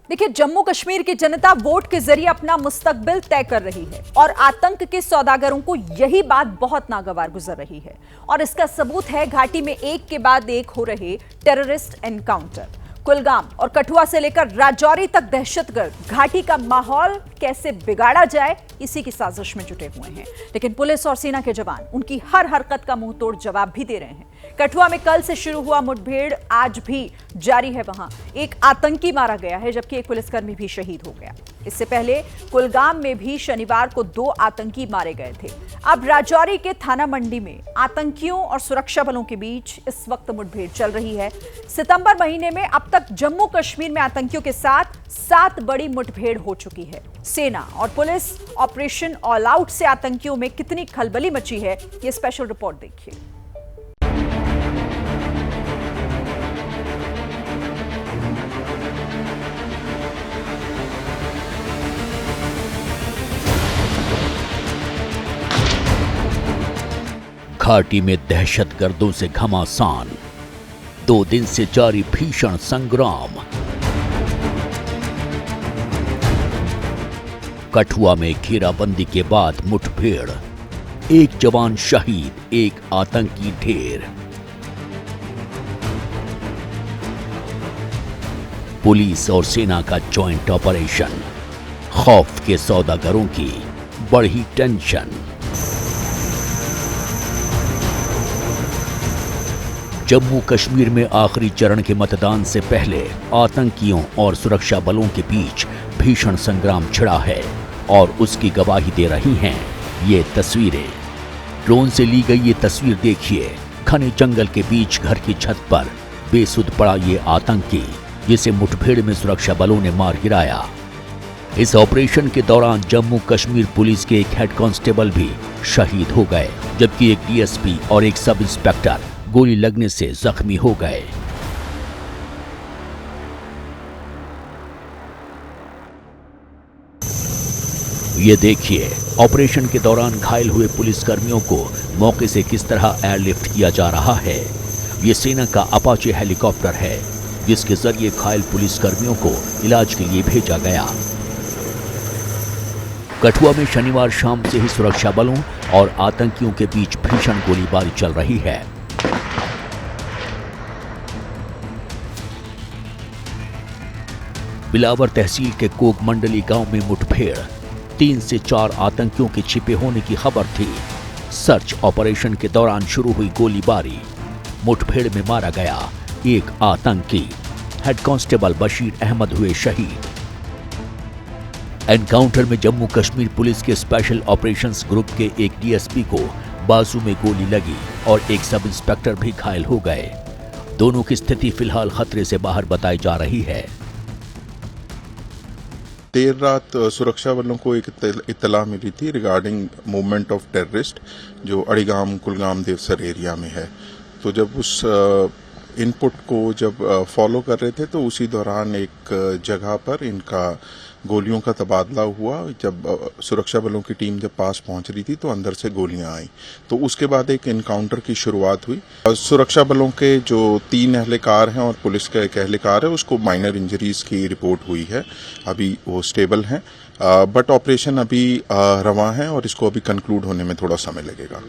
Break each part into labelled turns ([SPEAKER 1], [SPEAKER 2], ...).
[SPEAKER 1] देखिए, जम्मू कश्मीर की जनता वोट के जरिए अपना मुस्तकबिल तय कर रही है और आतंक के सौदागरों को यही बात बहुत नागवार गुजर रही है। और इसका सबूत है घाटी में एक के बाद एक हो रहे टेररिस्ट एनकाउंटर। कुलगाम और कठुआ से लेकर राजौरी तक दहशतगर्द घाटी का माहौल कैसे बिगाड़ा जाए, इसी की साजिश में जुटे हुए हैं। लेकिन पुलिस और सेना के जवान उनकी हर हरकत का मुंहतोड़ जवाब भी दे रहे हैं। कठुआ में कल से शुरू हुआ मुठभेड़ आज भी जारी है। वहां एक आतंकी मारा गया है, जबकि एक पुलिसकर्मी भी शहीद हो गया। इससे पहले कुलगाम में भी शनिवार को 2 आतंकी मारे गए थे। अब राजौरी के थाना मंडी में आतंकियों और सुरक्षा बलों के बीच इस वक्त मुठभेड़ चल रही है। सितंबर महीने में अब तक जम्मू कश्मीर में आतंकियों के साथ 7 बड़ी मुठभेड़ हो चुकी है। सेना और पुलिस ऑपरेशन ऑल आउट से आतंकियों में कितनी खलबली मची है, ये स्पेशल रिपोर्ट देखिए।
[SPEAKER 2] घाटी में दहशतगर्दों से घमासान, 2 दिन से जारी भीषण संग्राम। कठुआ में घेराबंदी के बाद मुठभेड़, एक जवान शहीद, एक आतंकी ढेर। पुलिस और सेना का जॉइंट ऑपरेशन, खौफ के सौदागरों की बढ़ी टेंशन। जम्मू कश्मीर में आखिरी चरण के मतदान से पहले आतंकियों और सुरक्षा बलों के बीच भीषण संग्राम छिड़ा है और उसकी गवाही दे रही हैं ये तस्वीरें। ड्रोन से ली गई ये तस्वीर देखिए। घने जंगल के बीच घर की छत पर बेसुध पड़ा ये आतंकी, जिसे मुठभेड़ में सुरक्षा बलों ने मार गिराया। इस ऑपरेशन के दौरान जम्मू कश्मीर पुलिस के एक हेड कांस्टेबल भी शहीद हो गए, जबकि एक डीएसपी और एक सब इंस्पेक्टर गोली लगने से जख्मी हो गए। ये देखिए ऑपरेशन के दौरान घायल हुए पुलिसकर्मियों को मौके से किस तरह एयरलिफ्ट किया जा रहा है। ये सेना का अपाचे हेलीकॉप्टर है, जिसके जरिए घायल पुलिसकर्मियों को इलाज के लिए भेजा गया। कठुआ में शनिवार शाम से ही सुरक्षा बलों और आतंकियों के बीच भीषण गोलीबारी चल रही है। बिलावर तहसील के कोक मंडली गांव में मुठभेड़, 3 से 4 आतंकियों के छिपे होने की खबर थी। सर्च ऑपरेशन के दौरान शुरू हुई गोलीबारी, मुठभेड़ में मारा गया एक आतंकी, हेड कांस्टेबल बशीर अहमद हुए शहीद। एनकाउंटर में जम्मू कश्मीर पुलिस के स्पेशल ऑपरेशंस ग्रुप के एक डीएसपी को बाजू में गोली लगी और एक सब इंस्पेक्टर भी घायल हो गए। दोनों की स्थिति फिलहाल खतरे से बाहर बताई जा रही है।
[SPEAKER 3] देर रात सुरक्षा बलों को एक इत्तला मिली थी रिगार्डिंग मूवमेंट ऑफ टेररिस्ट जो अड़ीगाम कुलगाम देवसर एरिया में है। तो जब उस इनपुट को जब फॉलो कर रहे थे तो उसी दौरान एक जगह पर इनका गोलियों का तबादला हुआ। जब सुरक्षा बलों की टीम जब पास पहुंच रही थी तो अंदर से गोलियां आई, तो उसके बाद एक इनकाउंटर की शुरुआत हुई। सुरक्षा बलों के जो 3 एहलकार हैं और पुलिस का एक एहलकार है, उसको माइनर इंजरीज की रिपोर्ट हुई है। अभी वो स्टेबल हैं, बट ऑपरेशन अभी रवां है और इसको अभी कंक्लूड होने में थोड़ा समय लगेगा।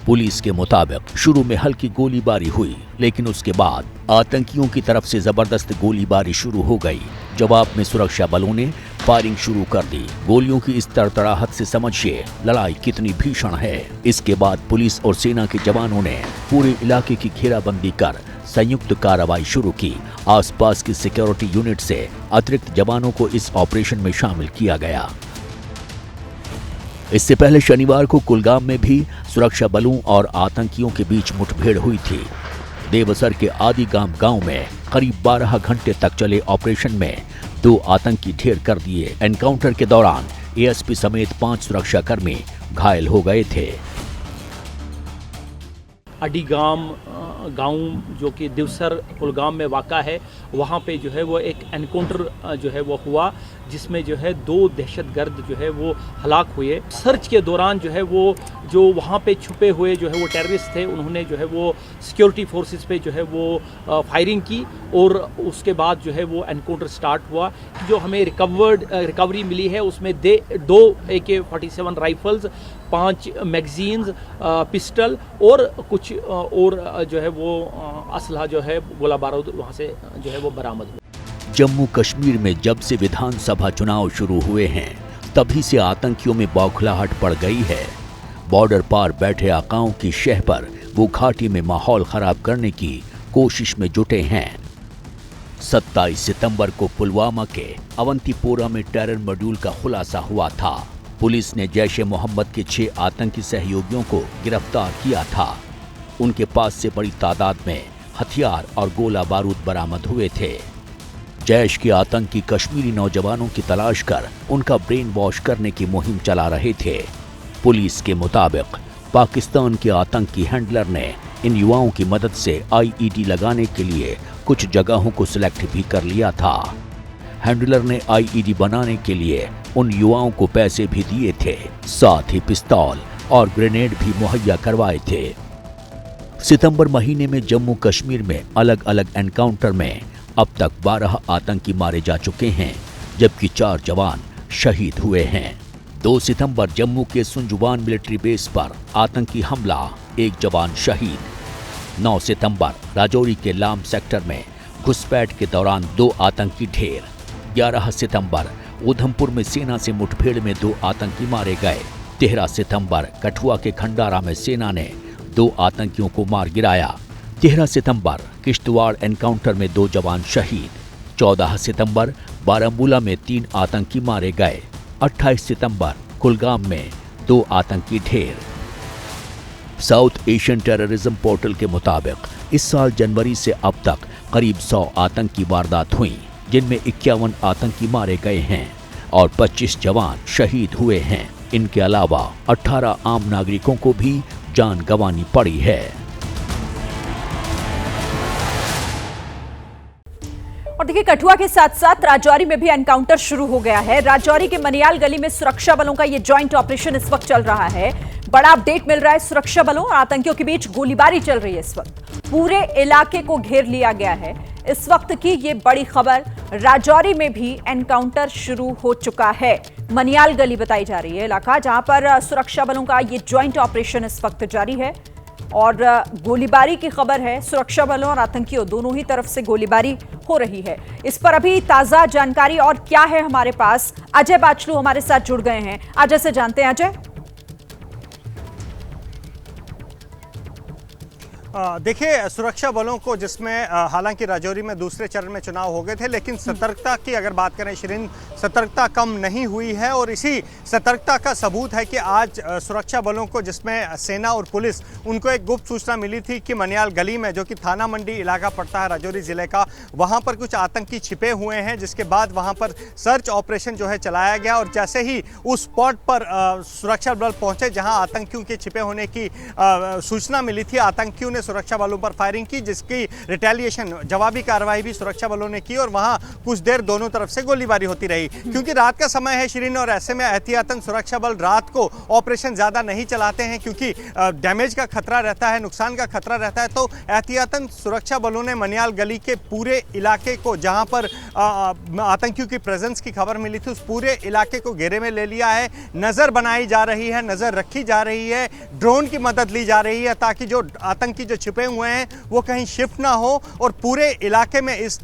[SPEAKER 2] पुलिस के मुताबिक शुरू में हल्की गोलीबारी हुई, लेकिन उसके बाद आतंकियों की तरफ से जबरदस्त गोलीबारी शुरू हो गई। जवाब में सुरक्षा बलों ने फायरिंग शुरू कर दी। गोलियों की इस तड़तड़ाहट से समझिए लड़ाई कितनी भीषण है। इसके बाद पुलिस और सेना के जवानों ने पूरे इलाके की घेराबंदी कर संयुक्त कार्रवाई शुरू की। आसपास की सिक्योरिटी यूनिट से अतिरिक्त जवानों को इस ऑपरेशन में शामिल किया गया। इससे पहले शनिवार को कुलगाम में भी सुरक्षा बलों और आतंकियों के बीच मुठभेड़ हुई थी। देवसर के आदिगाम गांव में करीब 12 घंटे तक चले ऑपरेशन में 2 आतंकी ढेर कर दिए। एनकाउंटर के दौरान एएसपी समेत 5 सुरक्षाकर्मी घायल हो गए थे।
[SPEAKER 4] अडीगाम गांव जो कि दिवसर कुलगाम में वाक़ा है, वहाँ पे जो है वो एक एनकाउंटर जो है वो हुआ, जिसमें जो है 2 दहशतगर्द जो है वो हलाक हुए। सर्च के दौरान जो है वो जो वहाँ पे छुपे हुए जो है वो टेररिस्ट थे, उन्होंने जो है वो सिक्योरिटी फोर्सेस पे जो है वो फायरिंग की और उसके बाद जो है वो एनकाउंटर स्टार्ट हुआ। जो हमें रिकवरी मिली है उसमें 2 AK-47 राइफल्स, 5 मैगजीन्स, पिस्टल और कुछ और जो है वो असलहा जो है गोला बारूद वहाँ से जो है वो बरामद हुआ।
[SPEAKER 2] जम्मू कश्मीर में जब से विधानसभा चुनाव शुरू हुए हैं तभी से आतंकियों में बौखलाहट पड़ गई है। बॉर्डर पार बैठे आकाओं की शह पर वो घाटी में माहौल खराब करने की कोशिश में जुटे हैं। 27 सितंबर को पुलवामा के अवंतीपोरा में टेरर मॉड्यूल का खुलासा हुआ था। पुलिस ने जैश ए मोहम्मद के 6 आतंकी सहयोगियों को गिरफ्तार किया था। उनके पास से बड़ी तादाद में हथियार और गोला बारूद बरामद हुए थे। जैश के आतंकी कश्मीरी नौजवानों की तलाश कर उनका ब्रेन वॉश करने की मुहिम चला रहे थे। पुलिस के मुताबिक पाकिस्तान के आतंकी हैंडलर ने इन युवाओं की मदद से IED लगाने के लिए कुछ जगहों को सिलेक्ट भी कर लिया था। हैंडलर ने IED बनाने के लिए उन युवाओं को पैसे भी दिए थे, साथ ही पिस्तौल और ग्रेनेड भी मुहैया करवाए थे। सितंबर महीने में जम्मू कश्मीर में अलग अलग एनकाउंटर में अब तक 12 आतंकी मारे जा चुके हैं, जबकि 4 जवान शहीद हुए हैं। 2 सितंबर जम्मू के सुंजुवान मिलिट्री बेस पर आतंकी हमला, 1 जवान शहीद। 9 सितंबर राजौरी के लाम सेक्टर में घुसपैठ के दौरान 2 आतंकी ढेर। 11 सितंबर उधमपुर में सेना से मुठभेड़ में 2 आतंकी मारे गए। 13 सितंबर कठुआ के खंडारा में सेना ने 2 आतंकियों को मार गिराया। 13 सितंबर किश्तवाड़ एनकाउंटर में 2 जवान शहीद। 14 सितंबर बारामूला में 3 आतंकी मारे गए। 28 सितंबर कुलगाम में 2 आतंकी ढेर। साउथ एशियन टेररिज्म पोर्टल के मुताबिक इस साल जनवरी से अब तक करीब 100 आतंकी वारदात हुई, जिनमें 51 आतंकी मारे गए हैं और 25 जवान शहीद हुए हैं। इनके अलावा 18 आम नागरिकों को भी जान गंवानी पड़ी है।
[SPEAKER 1] और देखिए, कठुआ के साथ साथ राजौरी में भी एनकाउंटर शुरू हो गया है। राजौरी के मनियाल गली में सुरक्षा बलों का ये जॉइंट ऑपरेशन इस वक्त चल रहा है। बड़ा अपडेट मिल रहा है, सुरक्षा बलों और आतंकियों के बीच गोलीबारी चल रही है। इस वक्त पूरे इलाके को घेर लिया गया है। इस वक्त की ये बड़ी खबर, राजौरी में भी एनकाउंटर शुरू हो चुका है। मनियाल गली बताई जा रही है इलाका, जहां पर सुरक्षा बलों का ये जॉइंट ऑपरेशन इस वक्त जारी है और गोलीबारी की खबर है। सुरक्षा बलों और आतंकियों दोनों ही तरफ से गोलीबारी हो रही है। इस पर अभी ताजा जानकारी और क्या है हमारे पास, अजय बाचलू हमारे साथ जुड़ गए हैं। अजय से जानते हैं। अजय,
[SPEAKER 5] देखिए, सुरक्षा बलों को, जिसमें हालांकि राजौरी में दूसरे चरण में चुनाव हो गए थे, लेकिन सतर्कता की अगर बात करें शिरीन, सतर्कता कम नहीं हुई है। और इसी सतर्कता का सबूत है कि आज सुरक्षा बलों को, जिसमें सेना और पुलिस, उनको एक गुप्त सूचना मिली थी कि मनियाल गली में, जो कि थाना मंडी इलाका पड़ता है राजौरी जिले का, वहां पर कुछ आतंकी छिपे हुए हैं। जिसके बाद वहां पर सर्च ऑपरेशन जो है चलाया गया और जैसे ही उस स्पॉट पर सुरक्षा बल पहुंचे जहां आतंकियों के छिपे होने की सूचना मिली थी, आतंकियों ने सुरक्षा बलों पर फायरिंग की, जिसकी रिटेलिएशन, जवाबी कार्रवाई भी सुरक्षा बलों ने की और वहां कुछ देर दोनों तरफ से गोलीबारी होती रही। क्योंकि रात का समय है शिरीन, और ऐसे में एहतियातन सुरक्षा बल रात को ऑपरेशन ज्यादा नहीं चलाते हैं, क्योंकि डैमेज का खतरा रहता है, नुकसान का खतरा रहता है। तो एहतियातन सुरक्षा बलों ने मनियाल गली के पूरे इलाके को, जहां पर आतंकियों की प्रेजेंस की खबर मिली थी, उस पूरे इलाके को घेरे में ले लिया है। नजर बनाई जा रही है, नजर रखी जा रही है, ड्रोन की मदद ली जा रही है, ताकि जो आतंकी जो छिपे हुए हैं वो कहीं शिफ्ट ना हो। और पूरे इलाके में इस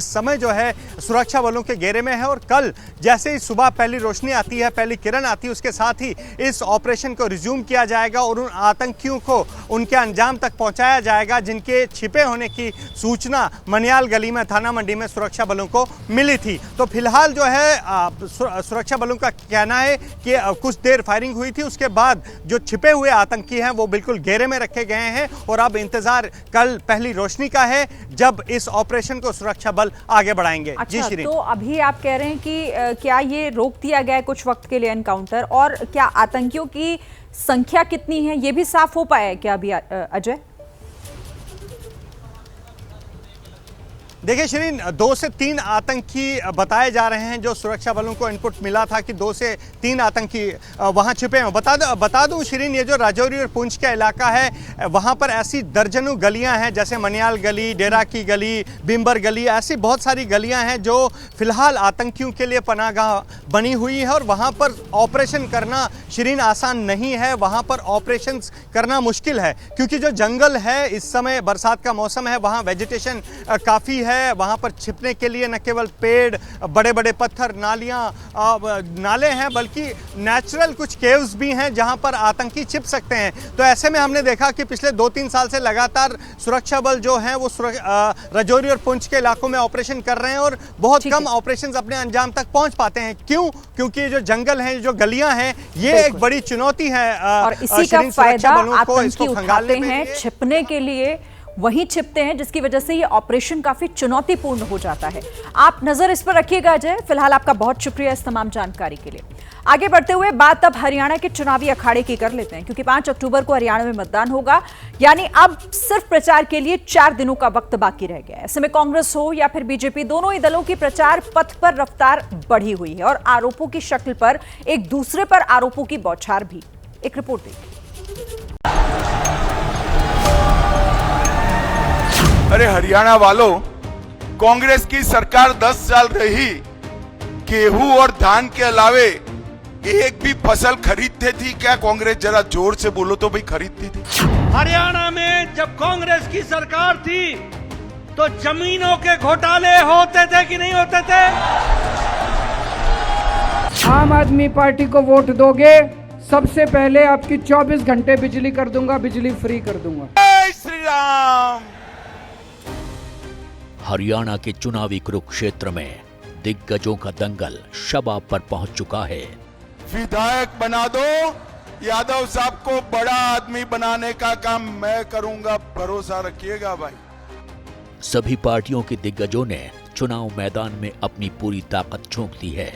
[SPEAKER 5] समय जो है सुरक्षा बलों के घेरे में है। और कल जैसे ही सुबह पहली रोशनी आती है, पहली किरण आती है, उसके साथ ही इस ऑपरेशन को रिज्यूम किया जाएगा और उन आतंकियों को उनके अंजाम तक पहुंचाया जाएगा जिनके छिपे होने की सूचना मनियाल गली में, थाना मंडी में सुरक्षा बलों को मिली थी। तो फिलहाल जो है सुरक्षा बलों का कहना है कि कुछ देर फायरिंग हुई थी, उसके बाद जो छिपे हुए आतंकी हैं वो बिल्कुल घेरे में रखे गए हैं और अब इंतजार कल पहली रोशनी का है, जब इस ऑपरेशन को सुरक्षा बल आगे बढ़ाएंगे।
[SPEAKER 1] अच्छा,
[SPEAKER 5] जी श्री,
[SPEAKER 1] तो अभी आप कह रहे हैं कि क्या ये रोक दिया गया है कुछ वक्त के लिए एनकाउंटर, और क्या आतंकियों की संख्या कितनी है ये भी साफ हो पाया है क्या अभी अजय?
[SPEAKER 5] देखिए शिरीन, 2 से 3 आतंकी बताए जा रहे हैं। जो सुरक्षा बलों को इनपुट मिला था कि 2 से 3 आतंकी वहां छिपे हैं। बता दूं शिरीन, ये जो राजौरी और पुंछ का इलाका है, वहां पर ऐसी दर्जनों गलियां हैं, जैसे मनियाल गली, डेरा की गली, बिम्बर गली, ऐसी बहुत सारी गलियां हैं जो फिलहाल आतंकियों के लिए पनाहगाह बनी हुई है। और वहां पर ऑपरेशन करना शिरीन आसान नहीं है, वहां पर ऑपरेशन करना मुश्किल है, क्योंकि जो जंगल है, इस समय बरसात का मौसम है, वहां वेजिटेशन काफ़ी है। वहां पर छिपने के लिए न केवल पेड़, बड़े बड़े पत्थर, नाले हैं, बल्कि नेचुरल कुछ केव्स भी हैं जहां पर आतंकी छिप सकते हैं। तो ऐसे में हमने देखा कि पिछले 2-3 साल से लगातार सुरक्षा बल जो हैं वो राजौरी और पुंछ के इलाकों में ऑपरेशन कर रहे हैं, और बहुत कम ऑपरेशंस अपने अंजाम तक पहुंच पाते हैं। क्यों? क्योंकि जो जंगल हैं, जो गलियां हैं, ये एक बड़ी चुनौती है
[SPEAKER 1] और इसी का फायदा आतंकी उठाते हैं, छिपने के लिए वहीं छिपते हैं, जिसकी वजह से ये ऑपरेशन काफी चुनौतीपूर्ण हो जाता है। आप नजर इस पर रखिएगा अजय। फिलहाल आपका बहुत शुक्रिया इस तमाम जानकारी के लिए। आगे बढ़ते हुए बात अब हरियाणा के चुनावी अखाड़े की कर लेते हैं, क्योंकि 5 अक्टूबर को हरियाणा में मतदान होगा, यानी अब सिर्फ प्रचार के लिए 4 दिनों का वक्त बाकी रह गया है। ऐसे में कांग्रेस हो या फिर बीजेपी, दोनों ही दलों की प्रचार पथ पर रफ्तार बढ़ी हुई है और आरोपों की शक्ल पर एक दूसरे पर आरोपों की बौछार भी। एक रिपोर्ट देखिए।
[SPEAKER 6] अरे हरियाणा वालों, कांग्रेस की सरकार 10 साल रही, गेहूं और धान के अलावे एक भी फसल खरीदते थी क्या कांग्रेस? जरा जोर से बोलो तो भाई, खरीदती थी?
[SPEAKER 7] हरियाणा में जब कांग्रेस की सरकार थी तो जमीनों के घोटाले होते थे कि नहीं होते थे?
[SPEAKER 8] आम आदमी पार्टी को वोट दोगे, सबसे पहले आपकी 24 घंटे बिजली कर दूंगा, बिजली फ्री कर दूंगा।
[SPEAKER 6] जय श्री राम।
[SPEAKER 2] हरियाणा के चुनावी कुरुक्षेत्र में दिग्गजों का दंगल शबाब पर पहुंच चुका है।
[SPEAKER 6] विधायक बना दो, यादव साहब को बड़ा आदमी बनाने का काम मैं करूंगा, भरोसा रखिएगा भाई।
[SPEAKER 2] सभी पार्टियों के दिग्गजों ने चुनाव मैदान में अपनी पूरी ताकत झोंक दी है।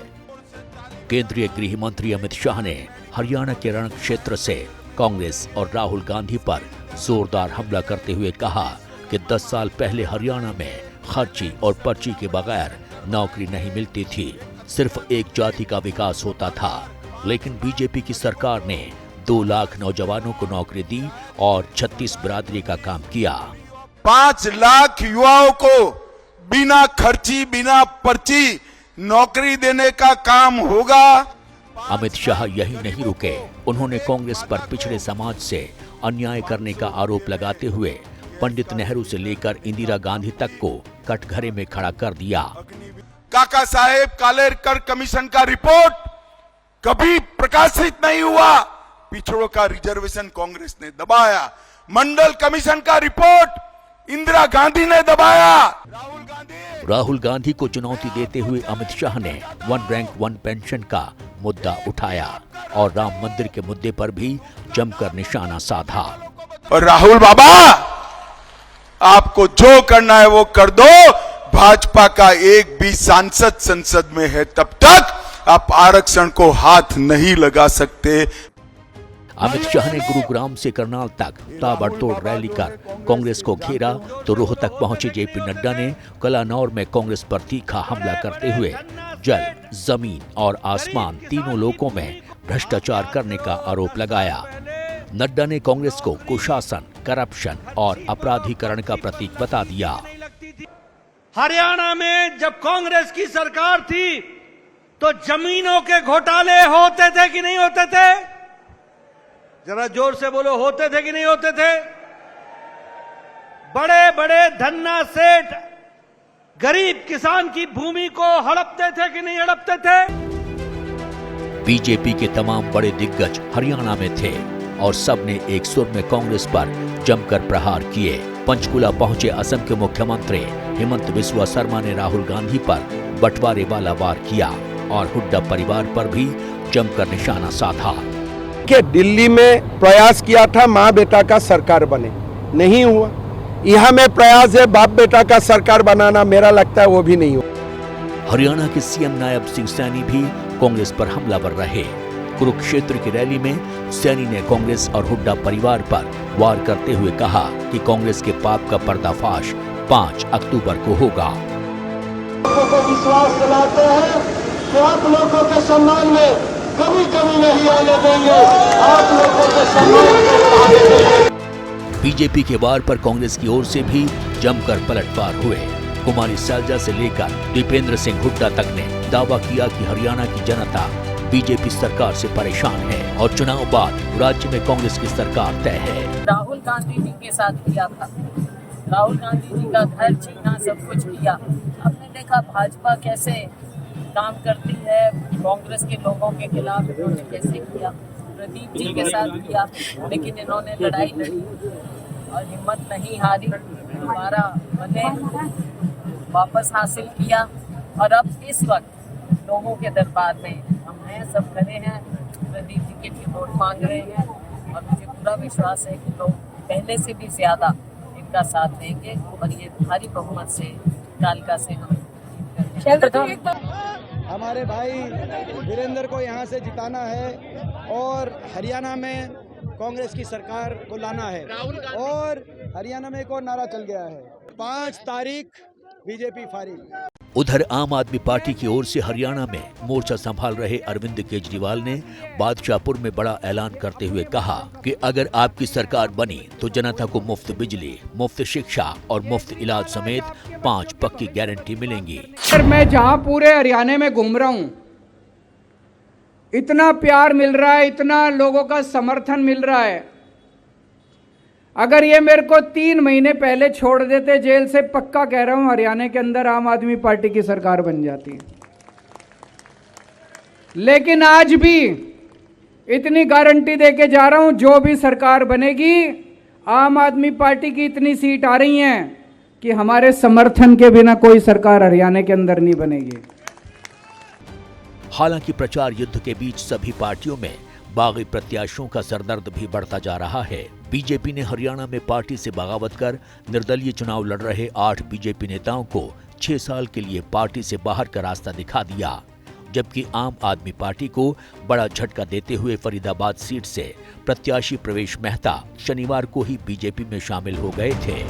[SPEAKER 2] केंद्रीय गृह मंत्री अमित शाह ने हरियाणा के रण क्षेत्र से कांग्रेस और राहुल गांधी पर जोरदार हमला करते हुए कहा कि 10 साल पहले हरियाणा में खर्ची और पर्ची के बगैर नौकरी नहीं मिलती थी, सिर्फ एक जाति का विकास होता था। लेकिन बीजेपी की सरकार ने 2 लाख नौजवानों को नौकरी दी और 36 बिरादरी का काम किया।
[SPEAKER 6] 5 लाख युवाओं को बिना खर्ची, बिना पर्ची नौकरी देने का काम होगा।
[SPEAKER 2] अमित शाह यही नहीं रुके, उन्होंने कांग्रेस पर पिछड़े समाज से अन्याय करने का आरोप लगाते हुए पंडित नेहरू से लेकर इंदिरा गांधी तक को कटघरे में खड़ा कर दिया।
[SPEAKER 6] काका साहेब कालेरकर कमीशन का रिपोर्ट कभी प्रकाशित नहीं हुआ, पिछड़ों का रिजर्वेशन कांग्रेस ने दबाया। मंडल कमीशन का रिपोर्ट इंदिरा गांधी ने दबाया।
[SPEAKER 2] राहुल गांधी को चुनौती देते हुए अमित शाह ने 1 रैंक 1 पेंशन का मुद्दा उठाया और राम मंदिर के मुद्दे पर भी जमकर निशाना साधा।
[SPEAKER 6] और राहुल बाबा, आपको जो करना है वो कर दो, भाजपा का एक भी सांसद संसद में है तब तक आप आरक्षण को हाथ नहीं लगा सकते।
[SPEAKER 2] अमित शाह ने गुरुग्राम से करनाल तक ताबड़तोड़ रैली कर कांग्रेस को घेरा, तो रोहतक पहुंचे जेपी नड्डा ने कलानौर में कांग्रेस पर तीखा हमला करते हुए जल, जमीन और आसमान तीनों लोकों में भ्रष्टाचार करने का आरोप लगाया। नड्डा ने कांग्रेस को कुशासन, करप्शन और अपराधीकरण का प्रतीक बता दिया।
[SPEAKER 7] हरियाणा में जब कांग्रेस की सरकार थी तो जमीनों के घोटाले होते थे कि नहीं होते थे? जरा जोर से बोलो, होते थे कि नहीं होते थे? बड़े बड़े धन्ना सेठ गरीब किसान की भूमि को हड़पते थे कि नहीं हड़पते थे?
[SPEAKER 2] बीजेपी के तमाम बड़े दिग्गज हरियाणा में थे और सबने एक सुर में कांग्रेस पर जमकर प्रहार किए। पंचकुला पहुंचे असम के मुख्यमंत्री हेमंत बिस्वा शर्मा ने राहुल गांधी पर बंटवारे वाला वार किया और हुड्डा परिवार पर भी जमकर निशाना साधा।
[SPEAKER 9] कि दिल्ली में प्रयास किया था माँ बेटा का सरकार बने, नहीं हुआ। यहाँ में प्रयास है बाप बेटा का सरकार बनाना, मेरा लगता है वो भी नहीं हुआ।
[SPEAKER 2] हरियाणा के सीएम नायब सिंह सैनी भी कांग्रेस पर हमलावर रहे। कुरुक्षेत्र की रैली में सैनी ने कांग्रेस और हुड्डा परिवार पर वार करते हुए कहा कि कांग्रेस के पाप का पर्दाफाश 5 अक्टूबर को होगा।
[SPEAKER 10] लोगों को विश्वास दिलाते हैं कि आप लोगों के सम्मान में कभी कमी नहीं आने देंगे, आप लोगों के सम्मान को बढ़ाने देंगे।
[SPEAKER 2] बीजेपी के वार पर कांग्रेस की ओर से भी जमकर पलटवार हुए। कुमारी सैलजा से लेकर दीपेंद्र सिंह हुड्डा तक ने दावा किया कि हरियाणा की जनता बीजेपी सरकार से परेशान है और चुनाव बाद राज्य में कांग्रेस की सरकार तय है।
[SPEAKER 11] राहुल गांधी जी के साथ किया था, राहुल गांधी जी का घर छीना, सब कुछ किया। हमने देखा भाजपा कैसे काम करती है, कांग्रेस के लोगों के खिलाफ इन्होंने कैसे किया, प्रदीप जी के साथ किया, लेकिन इन्होंने लड़ाई लड़ी और हिम्मत नहीं हारी, दोबारा बने, वापस हासिल किया। और अब इस वक्त लोगों के दरबार में हम हैं, सब खड़े हैं, प्रदीप जी के लिए वोट मांग रहे हैं और मुझे पूरा विश्वास है कि लोग पहले से भी ज्यादा इनका साथ देंगे और ये भारी बहुमत से कालका से हम
[SPEAKER 12] हमारे भाई वीरेंद्र को यहाँ से जिताना है और हरियाणा में कांग्रेस की सरकार को लाना है। और हरियाणा में एक और नारा चल गया है, 5 तारीख बीजेपी फारिग।
[SPEAKER 2] उधर आम आदमी पार्टी की ओर से हरियाणा में मोर्चा संभाल रहे अरविंद केजरीवाल ने बादशाहपुर में बड़ा ऐलान करते हुए कहा कि अगर आपकी सरकार बनी तो जनता को मुफ्त बिजली, मुफ्त शिक्षा और मुफ्त इलाज समेत 5 पक्की गारंटी मिलेंगी।
[SPEAKER 8] सर, मैं जहां पूरे हरियाणा में घूम रहा हूं, इतना प्यार मिल रहा है, इतना लोगों का समर्थन मिल रहा है। अगर ये मेरे को 3 महीने पहले छोड़ देते जेल से, पक्का कह रहा हूं हरियाणा के अंदर आम आदमी पार्टी की सरकार बन जाती। लेकिन आज भी इतनी गारंटी देके जा रहा हूं, जो भी सरकार बनेगी आम आदमी पार्टी की इतनी सीट आ रही हैं कि हमारे समर्थन के बिना कोई सरकार हरियाणा के अंदर नहीं बनेगी।
[SPEAKER 2] हालांकि प्रचार युद्ध के बीच सभी पार्टियों में बागी प्रत्याशियों का सरदर्द भी बढ़ता जा रहा है। बीजेपी ने हरियाणा में पार्टी से बगावत कर निर्दलीय चुनाव लड़ रहे 8 बीजेपी नेताओं को 6 साल के लिए पार्टी से बाहर का रास्ता दिखा दिया, जबकि आम आदमी पार्टी को बड़ा झटका देते हुए फरीदाबाद सीट से प्रत्याशी प्रवेश मेहता शनिवार को ही बीजेपी में शामिल हो गए थे।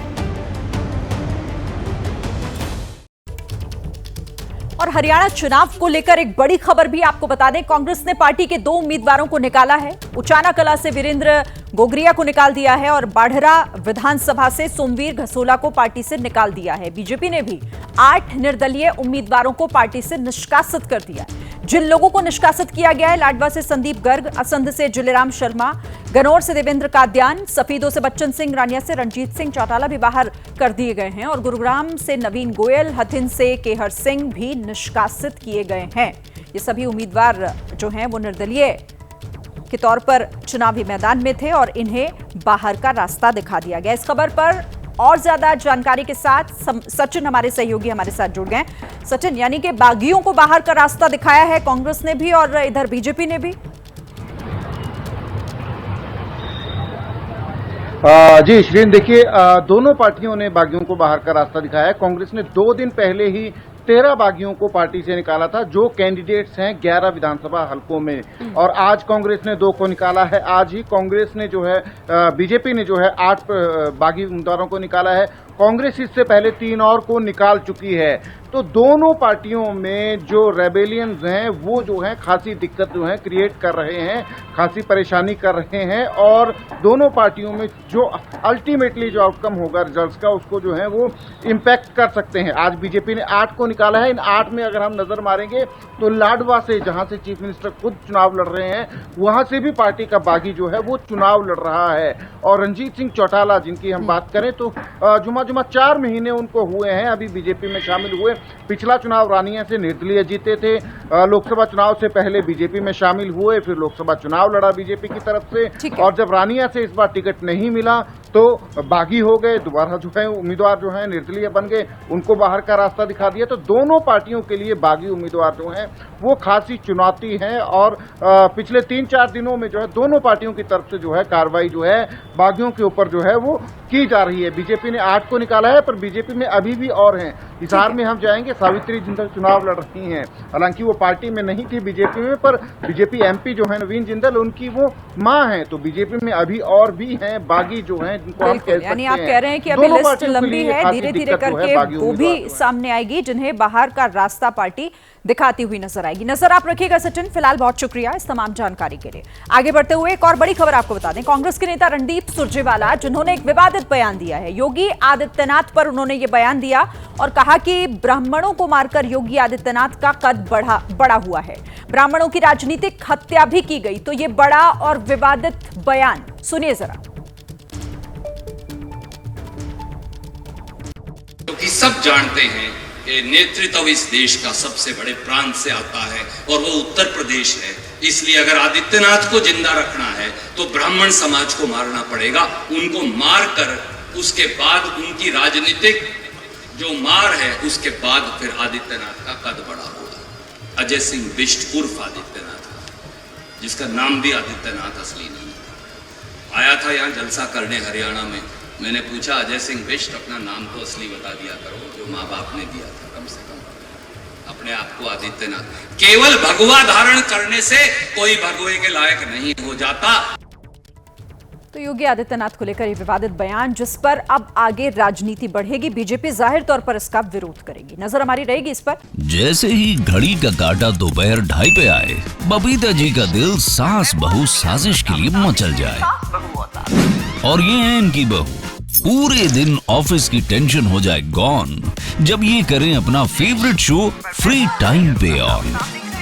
[SPEAKER 1] और हरियाणा चुनाव को लेकर एक बड़ी खबर भी आपको बता दें, कांग्रेस ने पार्टी के 2 उम्मीदवारों को निकाला है। उचाना कला से वीरेंद्र गोगरिया को निकाल दिया है और बाढ़रा विधानसभा से सोमवीर घसोला को पार्टी से निकाल दिया है। बीजेपी ने भी 8 निर्दलीय उम्मीदवारों को पार्टी से निष्कासित कर दिया है। जिन लोगों को निष्कासित किया गया है, लाडवा से संदीप गर्ग, असंध से जुलेराम शर्मा, गनौर से देवेंद्र काद्यान, सफीदों से बच्चन सिंह, रानिया से रणजीत सिंह चौटाला भी बाहर कर दिए गए हैं और गुरुग्राम से नवीन गोयल, हथिन से केहर सिंह भी निष्कासित किए गए हैं। ये सभी उम्मीदवार जो हैं वो निर्दलीय के तौर पर चुनावी मैदान में थे और इन्हें बाहर का रास्ता दिखा दिया गया। इस खबर पर और ज्यादा जानकारी के साथ सचिन हमारे सहयोगी हमारे साथ जुड़ गए। सचिन, यानी कि बागियों को बाहर का रास्ता दिखाया है कांग्रेस ने भी और इधर बीजेपी ने भी।
[SPEAKER 13] जी श्रीन, देखिए दोनों पार्टियों ने बागियों को बाहर का रास्ता दिखाया है। कांग्रेस ने 2 दिन पहले ही 13 बागियों को पार्टी से निकाला था, जो कैंडिडेट्स हैं 11 विधानसभा हलकों में, और आज कांग्रेस ने 2 को निकाला है। आज ही कांग्रेस ने जो है बीजेपी ने जो है 8 बागी उम्मीदवारों को निकाला है। कांग्रेस इससे पहले 3 और को निकाल चुकी है। तो दोनों पार्टियों में जो रेबेलियंस हैं वो जो है खासी दिक्कत जो है क्रिएट कर रहे हैं, खासी परेशानी कर रहे हैं, और दोनों पार्टियों में जो अल्टीमेटली जो आउटकम होगा रिजल्ट्स का, उसको जो है वो इम्पैक्ट कर सकते हैं। आज बीजेपी ने 8 को निकाला है। इन 8 में अगर हम नजर मारेंगे तो लाडवा से, जहां से चीफ मिनिस्टर खुद चुनाव लड़ रहे हैं, वहां से भी पार्टी का बागी जो है वो चुनाव लड़ रहा है। और रणजीत सिंह चौटाला, जिनकी हम बात करें तो जुमा 4 महीने उनको हुए हैं अभी बीजेपी में शामिल हुए। पिछला चुनाव रानिया से निर्दलीय जीते थे, लोकसभा चुनाव से पहले बीजेपी में शामिल हुए, फिर लोकसभा चुनाव लड़ा बीजेपी की तरफ से, और जब रानिया से इस बार टिकट नहीं मिला तो बागी हो गए, दोबारा जो है उम्मीदवार जो है निर्दलीय बन गए, उनको बाहर का रास्ता दिखा दिया। तो दोनों पार्टियों के लिए बागी उम्मीदवार जो हैं वो खासी चुनौती है। और पिछले 3-4 दिनों में जो है दोनों पार्टियों की तरफ से जो है कार्रवाई जो है बागियों के ऊपर जो है वो की जा रही है। बीजेपी ने 8 को निकाला है, पर बीजेपी में अभी भी और हैं। हिसार में हम जाएंगे, सावित्री जिंदल चुनाव लड़ रही हैं, हालांकि वो पार्टी में नहीं थी बीजेपी में, पर बीजेपी एमपी जो है नवीन जिंदल, उनकी वो मां हैं। तो बीजेपी में अभी और भी हैं बागी जो हैं, जिनको हम कह सकते
[SPEAKER 1] यानी आप कह रहे हैं कि अभी
[SPEAKER 13] दोनों
[SPEAKER 1] लिस्ट
[SPEAKER 13] पार्टियों के
[SPEAKER 1] लंबी
[SPEAKER 13] लिए
[SPEAKER 1] है,
[SPEAKER 13] खासी
[SPEAKER 1] धीरे धीरे
[SPEAKER 13] दिक्कत जो है
[SPEAKER 1] करके
[SPEAKER 13] बागी
[SPEAKER 1] वो भी
[SPEAKER 13] उम्मीदवार को है।
[SPEAKER 1] सामने आएगी जिन्हें बाहर का रास्ता पार्टी दिखाती हुई नजर आएगी। नजर आप रखिएगा सचिन। फिलहाल बहुत शुक्रिया इस तमाम जानकारी के लिए। आगे बढ़ते हुए एक और बड़ी खबर आपको बता दें, कांग्रेस के नेता रणदीप सुरजेवाला जिन्होंने एक विवादित बयान दिया है, योगी आदित्यनाथ पर उन्होंने ये बयान दिया और कहा कि ब्राह्मणों को मारकर योगी आदित्यनाथ का कद बड़ा हुआ है, ब्राह्मणों की राजनीतिक हत्या भी की गई। तो ये बड़ा और विवादित बयान सुनिए जरा।
[SPEAKER 14] क्योंकि सब जानते हैं कि नेतृत्व इस देश का सबसे बड़े प्रांत से आता है और वो उत्तर प्रदेश है, इसलिए अगर आदित्यनाथ को जिंदा रखना है तो ब्राह्मण समाज को मारना पड़ेगा। उनको मार कर उसके बाद उनकी राजनीतिक जो मार है उसके बाद फिर आदित्यनाथ का कद बढ़ा होगा। अजय सिंह बिष्ट उर्फ आदित्यनाथ, जिसका नाम भी आदित्यनाथ असली नहीं, आया था यहाँ जलसा करने हरियाणा में। मैंने पूछा अजय सिंह बिष्ट अपना नाम तो असली बता दिया करो जो माँ बाप ने दिया था, कम से कम अपने आप को आदित्यनाथ। केवल भगवा धारण करने से कोई भगवे के लायक नहीं हो जाता।
[SPEAKER 1] तो योगी आदित्यनाथ को लेकर ये विवादित बयान, जिस पर अब आगे राजनीति बढ़ेगी। बीजेपी जाहिर तौर पर इसका विरोध करेगी। नजर हमारी रहेगी इस पर।
[SPEAKER 2] जैसे ही घड़ी का काटा दोपहर 2:30 पे आए, बबीता जी का दिल सास बहू साजिश के लिए मचल जाए। और ये है इनकी बहू, पूरे दिन ऑफिस की टेंशन हो जाए गॉन जब ये करें अपना फेवरेट शो फ्री टाइम पे ऑन।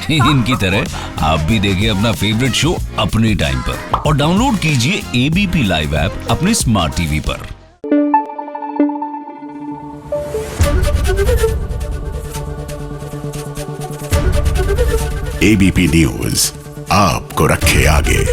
[SPEAKER 2] इनकी तरह आप भी देखें अपना फेवरेट शो अपने टाइम पर और डाउनलोड कीजिए एबीपी लाइव ऐप अपने स्मार्ट टीवी पर।
[SPEAKER 15] एबीपी न्यूज आपको रखे आगे।